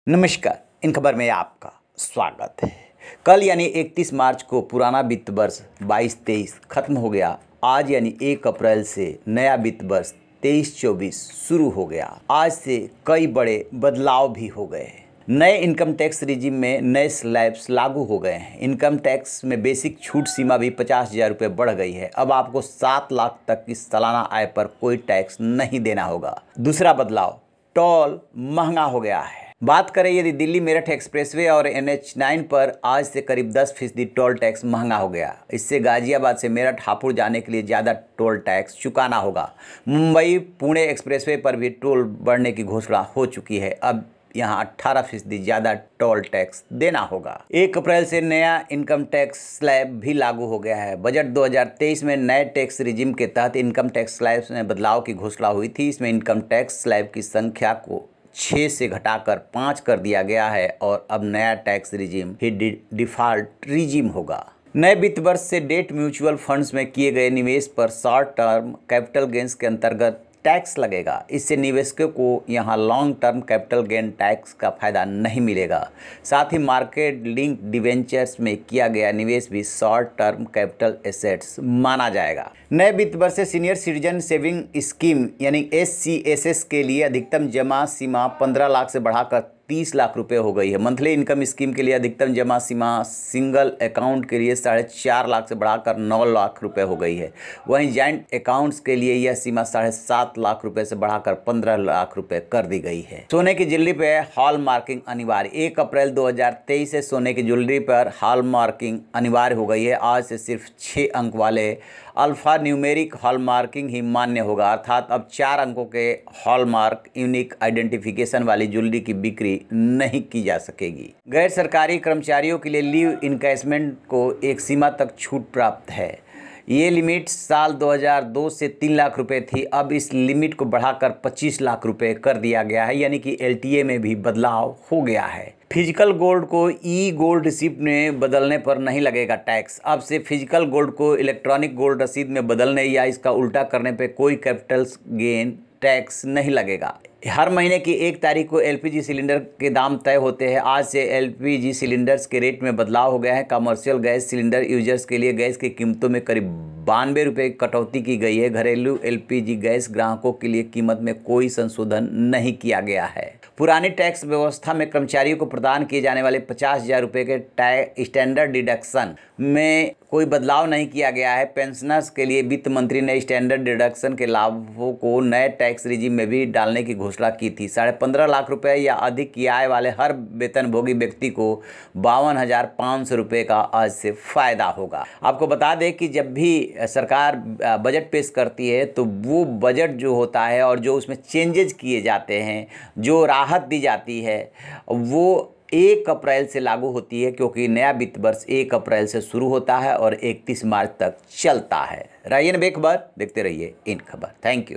नमस्कार। इन खबर में आपका स्वागत है। कल यानी 31 मार्च को पुराना वित्त वर्ष 22-23 खत्म हो गया। आज यानी 1 अप्रैल से नया वित्त वर्ष 23-24 शुरू हो गया। आज से कई बड़े बदलाव भी हो गए। नए इनकम टैक्स रिजिम में नए स्लैब्स लागू हो गए हैं। इनकम टैक्स में बेसिक छूट सीमा भी 50,000 रुपये बढ़ गई है। अब आपको 7 लाख तक की सालाना आय पर कोई टैक्स नहीं देना होगा। दूसरा बदलाव, टोल महंगा हो गया है। बात करें यदि दिल्ली मेरठ एक्सप्रेसवे और NH9 पर आज से करीब 10% टोल टैक्स महंगा हो गया। इससे गाजियाबाद से मेरठ हापुड़ जाने के लिए ज़्यादा टोल टैक्स चुकाना होगा। मुंबई पुणे एक्सप्रेसवे पर भी टोल बढ़ने की घोषणा हो चुकी है। अब यहाँ 18% ज़्यादा टोल टैक्स देना होगा। 1 अप्रैल से नया इनकम टैक्स स्लैब भी लागू हो गया है। बजट 2023 में नए टैक्स रिजिम के तहत इनकम टैक्स स्लैब में बदलाव की घोषणा हुई थी। इसमें इनकम टैक्स स्लैब की संख्या को 6 से घटाकर 5 कर दिया गया है और अब नया टैक्स रिजिम ही डिफ़ॉल्ट रिजिम होगा। नए वित्त वर्ष से डेट म्यूचुअल फंड्स में किए गए निवेश पर शॉर्ट टर्म कैपिटल गेंस के अंतर्गत टैक्स लगेगा। इससे निवेशकों को यहां long term capital gain tax का फायदा नहीं मिलेगा। साथ ही मार्केट लिंक डिवेंचर्स में किया गया निवेश भी शॉर्ट टर्म कैपिटल एसेट्स माना जाएगा। नए वित्त वर्ष से सीनियर सिटीजन सेविंग स्कीम यानी SCSS के लिए अधिकतम जमा सीमा 15 लाख से बढ़ाकर 30 लाख रुपए हो गई है। मंथली इनकम स्कीम के लिए अधिकतम जमा सीमा सिंगल अकाउंट के लिए 4.5 लाख से बढ़ाकर 9 लाख रुपए हो गई है। वहीं जॉइंट अकाउंट्स के लिए यह सीमा 7.5 लाख रुपए से बढ़ाकर 15 लाख रुपए कर दी गई है। सोने की ज्वेलरी पर हॉल मार्किंग अनिवार्य। 1 अप्रैल 2023 से सोने की ज्वेलरी पर हॉल मार्किंग अनिवार्य हो गई है। आज से सिर्फ 6 अंक वाले अल्फा न्यूमेरिक हॉलमार्किंग ही मान्य होगा, अर्थात अब 4 अंकों के हॉलमार्क यूनिक आइडेंटिफिकेशन वाली ज्वेलरी की बिक्री नहीं की जा सकेगी। गैर सरकारी कर्मचारियों के लिए लीव इनकैशमेंट को एक सीमा तक छूट प्राप्त है। ये लिमिट साल 2002 से 3 लाख रुपए थी। अब इस लिमिट को बढ़ाकर 25 लाख रुपए कर दिया गया है, यानी कि LTA में भी बदलाव हो गया है। फिजिकल गोल्ड को गोल्ड रिसिप्ट में बदलने पर नहीं लगेगा टैक्स। अब से फिजिकल गोल्ड को इलेक्ट्रॉनिक गोल्ड रसीद में बदलने या इसका उल्टा करने पर कोई कैपिटल गेन टैक्स नहीं लगेगा। हर महीने की 1 तारीख को LPG सिलेंडर के दाम तय होते हैं। आज से LPG सिलेंडर्स के रेट में बदलाव हो गया है। कमर्शियल गैस सिलेंडर यूजर्स के लिए गैस की कीमतों में करीब 92 रुपये कटौती की गई है। घरेलू LPG गैस ग्राहकों के लिए कीमत में कोई संशोधन नहीं किया गया है। पुरानी टैक्स व्यवस्था में कर्मचारियों को प्रदान किए जाने वाले 50,000 रुपये के स्टैंडर्ड डिडक्शन में कोई बदलाव नहीं किया गया है। पेंशनर्स के लिए वित्त मंत्री ने स्टैंडर्ड डिडक्शन के लाभों को नए टैक्स रिजिम में भी डालने की घोषणा की थी। 15.5 लाख रुपए या अधिक की आय वाले हर वेतनभोगी व्यक्ति को 52,500 रुपये का आज से फायदा होगा। आपको बता दें कि जब भी सरकार बजट पेश करती है तो वो बजट जो होता है और जो उसमें चेंजेज किए जाते हैं, जो राहत दी जाती है, वो 1 अप्रैल से लागू होती है, क्योंकि नया वित्त वर्ष 1 अप्रैल से शुरू होता है और 31 मार्च तक चलता है। रहिए बेखबर, देखते रहिए इन खबर। Thank you.